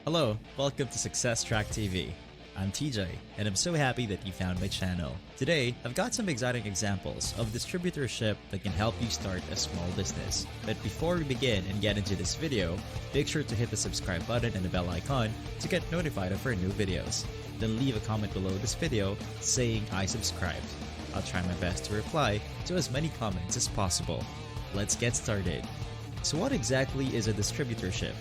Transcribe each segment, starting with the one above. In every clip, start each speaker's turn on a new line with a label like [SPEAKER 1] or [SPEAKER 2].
[SPEAKER 1] Hello, welcome to SuccessTrack TV. I'm TJ, and I'm so happy that you found my channel. Today, I've got some exciting examples of distributorship that can help you start a small business. But before we begin and get into this video, make sure to hit the subscribe button and the bell icon to get notified of our new videos. Then leave a comment below this video saying I subscribed. I'll try my best to reply to as many comments as possible. Let's get started. So what exactly is a distributorship?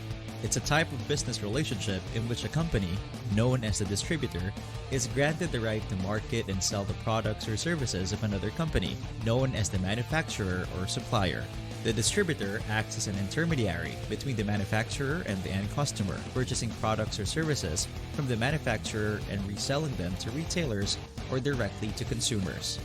[SPEAKER 1] It's a type of business relationship in which a company, known as the distributor, is granted the right to market and sell the products or services of another company, known as the manufacturer or supplier. The distributor acts as an intermediary between the manufacturer and the end customer, purchasing products or services from the manufacturer and reselling them to retailers or directly to consumers.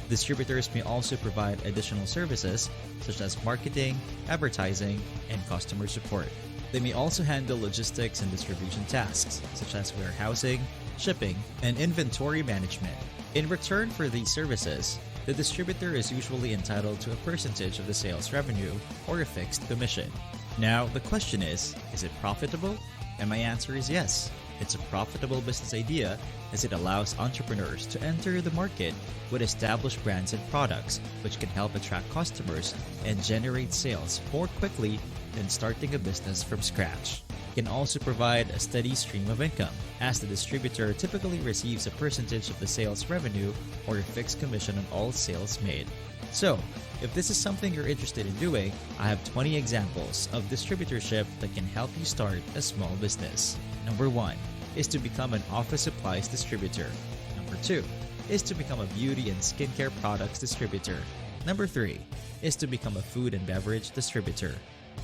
[SPEAKER 1] Distributors may also provide additional services such as marketing, advertising, and customer support. They may also handle logistics and distribution tasks, such as warehousing, shipping, and inventory management. In return for these services, the distributor is usually entitled to a percentage of the sales revenue or a fixed commission. Now, the question is it profitable? And my answer is yes. It's a profitable business idea as it allows entrepreneurs to enter the market with established brands and products, which can help attract customers and generate sales more quickly than starting a business from scratch. It can also provide a steady stream of income, as the distributor typically receives a percentage of the sales revenue or a fixed commission on all sales made. So, if this is something you're interested in doing, I have 20 examples of distributorship that can help you start a small business. Number 1 is to become an office supplies distributor. Number 2 is to become a beauty and skincare products distributor. Number 3 is to become a food and beverage distributor.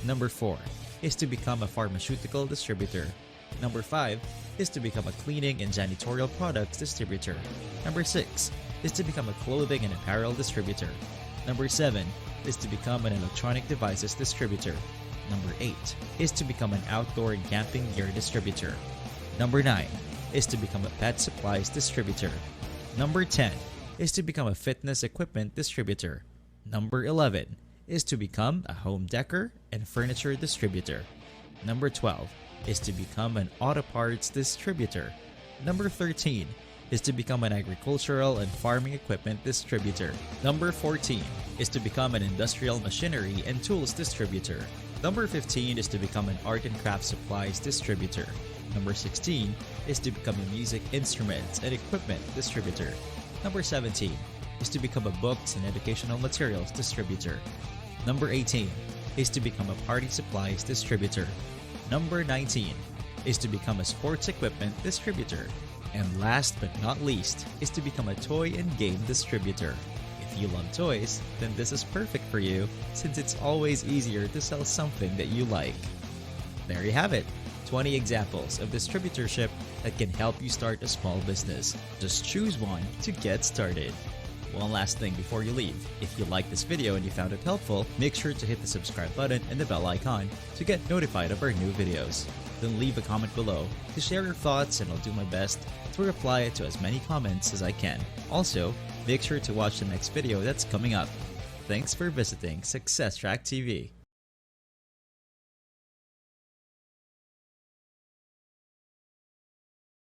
[SPEAKER 1] Number 4 is to become a pharmaceutical distributor. Number 5 is to become a cleaning and janitorial products distributor. Number 6 is to become a clothing and apparel distributor. Number 7 is to become an electronic devices distributor. Number 8 is to become an outdoor and camping gear distributor. Number 9 is to become a pet supplies distributor. Number 10 is to become a fitness equipment distributor. Number 11 is to become a home decor and furniture distributor. Number 12 is to become an auto parts distributor. Number 13 is to become an agricultural and farming equipment distributor. Number 14 is to become an industrial machinery and tools distributor. Number 15 is to become an art and craft supplies distributor. Number 16 is to become a music instruments and equipment distributor. Number 17 is to become a books and educational materials distributor. Number 18 is to become a party supplies distributor. Number 19 is to become a sports equipment distributor. And last but not least is to become a toy and game distributor. If you love toys, then this is perfect for you since it's always easier to sell something that you like. There you have it, 20 examples of distributorship that can help you start a small business. Just choose one to get started. One last thing before you leave, if you liked this video and you found it helpful, make sure to hit the subscribe button and the bell icon to get notified of our new videos. Then leave a comment below to share your thoughts and I'll do my best to reply to as many comments as I can. Also, make sure to watch the next video that's coming up. Thanks for visiting SuccessTrack TV.